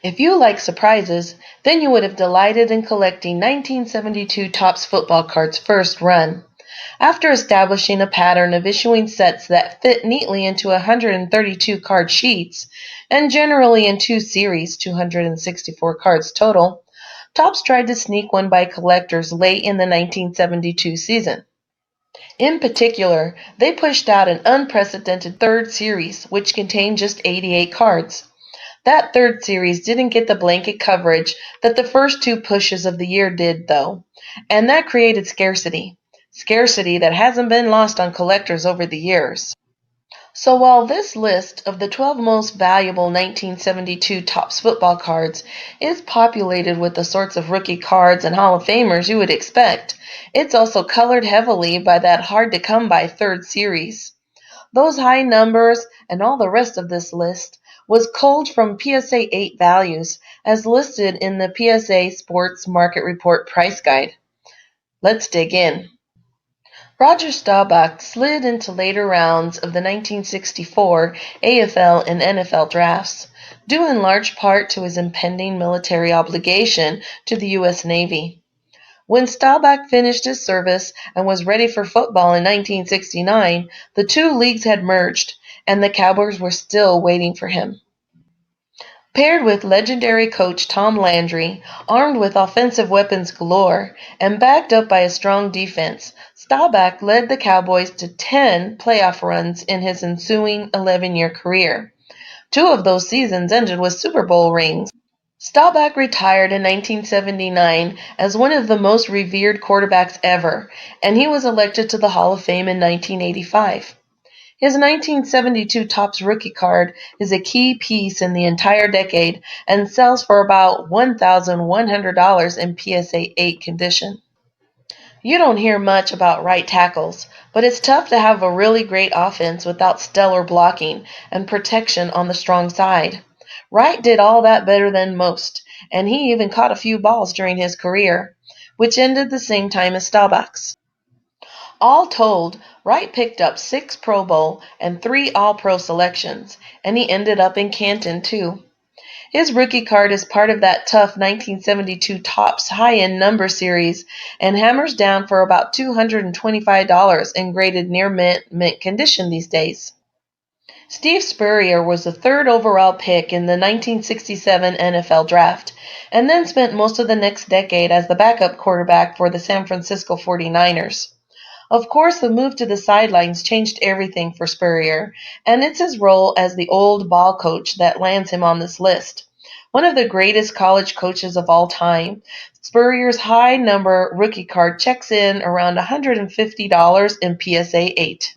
If you like surprises, then you would have delighted in collecting 1972 Topps football cards' first run. After establishing a pattern of issuing sets that fit neatly into 132 card sheets, and generally in two series, 264 cards total, Topps tried to sneak one by collectors late in the 1972 season. In particular, they pushed out an unprecedented third series, which contained just 88 cards. That third series didn't get the blanket coverage that the first two pushes of the year did, though, and that created scarcity. Scarcity that hasn't been lost on collectors over the years. So while this list of the 12 most valuable 1972 Topps football cards is populated with the sorts of rookie cards and Hall of Famers you would expect, it's also colored heavily by that hard-to-come-by third series. Those high numbers and all the rest of this list was culled from PSA 8 values as listed in the PSA Sports Market Report Price Guide. Let's dig in. Roger Staubach slid into later rounds of the 1964 AFL and NFL drafts, due in large part to his impending military obligation to the U.S. Navy. When Staubach finished his service and was ready for football in 1969, the two leagues had merged, and the Cowboys were still waiting for him. Paired with legendary coach Tom Landry, armed with offensive weapons galore, and backed up by a strong defense, Staubach led the Cowboys to 10 playoff runs in his ensuing 11-year career. Two of those seasons ended with Super Bowl rings. Staubach retired in 1979 as one of the most revered quarterbacks ever, and he was elected to the Hall of Fame in 1985. His 1972 Topps rookie card is a key piece in the entire decade and sells for about $1,100 in PSA 8 condition. You don't hear much about right tackles, but it's tough to have a really great offense without stellar blocking and protection on the strong side. Wright did all that better than most, and he even caught a few balls during his career, which ended the same time as Staubach's. All told, Wright picked up 6 Pro Bowl and 3 All-Pro selections, and he ended up in Canton too. His rookie card is part of that tough 1972 Topps high-end number series and hammers down for about $225 in graded near mint condition these days. Steve Spurrier was the 3rd overall pick in the 1967 NFL Draft, and then spent most of the next decade as the backup quarterback for the San Francisco 49ers. Of course, the move to the sidelines changed everything for Spurrier, and it's his role as the old ball coach that lands him on this list. One of the greatest college coaches of all time, Spurrier's high number rookie card checks in around $150 in PSA 8.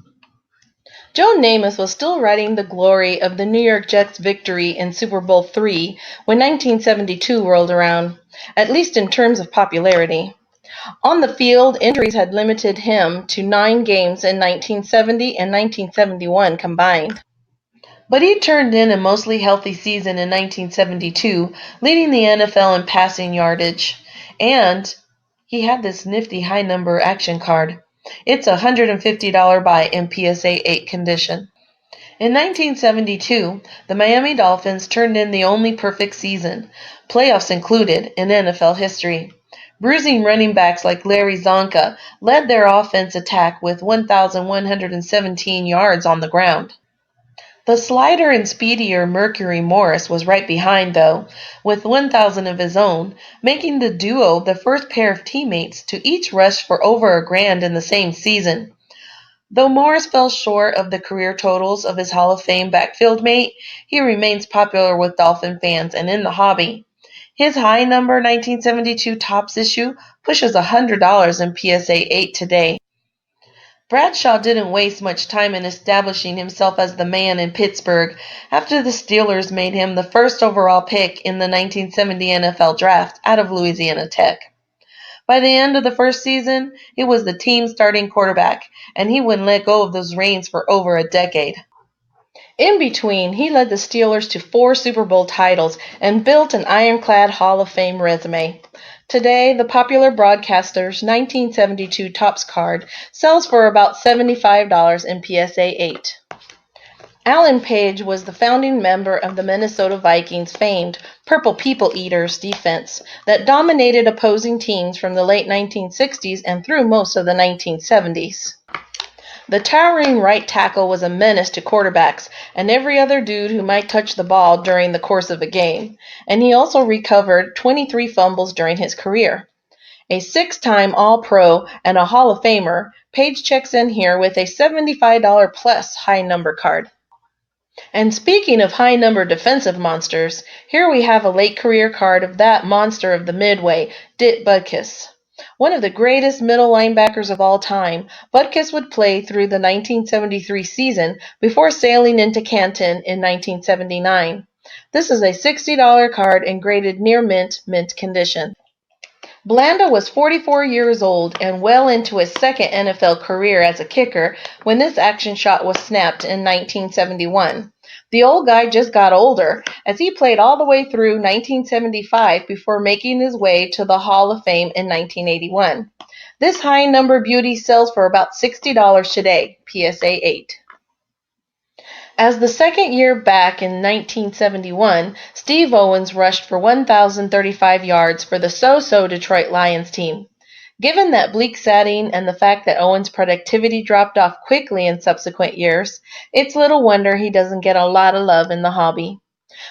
Joe Namath was still riding the glory of the New York Jets' victory in Super Bowl III when 1972 rolled around, at least in terms of popularity. On the field, injuries had limited him to 9 games in 1970 and 1971 combined. But he turned in a mostly healthy season in 1972, leading the NFL in passing yardage. And he had this nifty high number action card. It's a $150 buy in PSA 8 condition. In 1972, the Miami Dolphins turned in the only perfect season, playoffs included, in NFL history. Bruising running backs like Larry Zonka led their offense attack with 1,117 yards on the ground. The slighter and speedier Mercury Morris was right behind, though, with 1,000 of his own, making the duo the first pair of teammates to each rush for over $1,000 in the same season. Though Morris fell short of the career totals of his Hall of Fame backfield mate, he remains popular with Dolphin fans and in the hobby. His high number 1972 Topps issue pushes $100 in PSA 8 today. Bradshaw didn't waste much time in establishing himself as the man in Pittsburgh after the Steelers made him the first overall pick in the 1970 NFL Draft out of Louisiana Tech. By the end of the first season, he was the team's starting quarterback, and he wouldn't let go of those reins for over a decade. In between, he led the Steelers to 4 Super Bowl titles and built an ironclad Hall of Fame resume. Today, the popular broadcaster's 1972 Topps card sells for about $75 in PSA 8. Alan Page was the founding member of the Minnesota Vikings' famed Purple People Eaters defense that dominated opposing teams from the late 1960s and through most of the 1970s. The towering right tackle was a menace to quarterbacks and every other dude who might touch the ball during the course of a game, and he also recovered 23 fumbles during his career. A six-time All-Pro and a Hall of Famer, Page checks in here with a $75 plus high number card. And speaking of high number defensive monsters, here we have a late career card of that monster of the Midway, Butkus. One of the greatest middle linebackers of all time, Butkus would play through the 1973 season before sailing into Canton in 1979. This is a $60 card and graded near mint condition. Blanda was 44 years old and well into his second NFL career as a kicker when this action shot was snapped in 1971. The old guy just got older, as he played all the way through 1975 before making his way to the Hall of Fame in 1981. This high number beauty sells for about $60 today, PSA 8. As the second year back in 1971, Steve Owens rushed for 1,035 yards for the so-so Detroit Lions team. Given that bleak setting and the fact that Owens' productivity dropped off quickly in subsequent years, it's little wonder he doesn't get a lot of love in the hobby.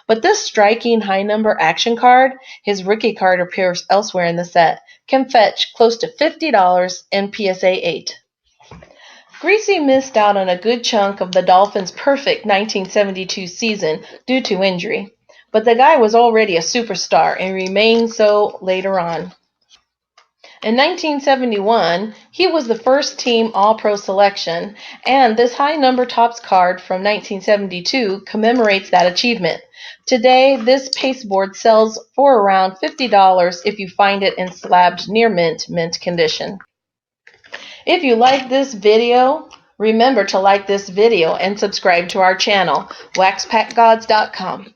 But this striking high-number action card, his rookie card appears elsewhere in the set, can fetch close to $50 in PSA 8. Greasy missed out on a good chunk of the Dolphins' perfect 1972 season due to injury, but the guy was already a superstar and remained so later on. In 1971, he was the first team All-Pro selection, and this high-number tops card from 1972 commemorates that achievement. Today, this pasteboard sells for around $50 if you find it in slabbed near mint condition. If you like this video, remember to like this video and subscribe to our channel, waxpackgods.com.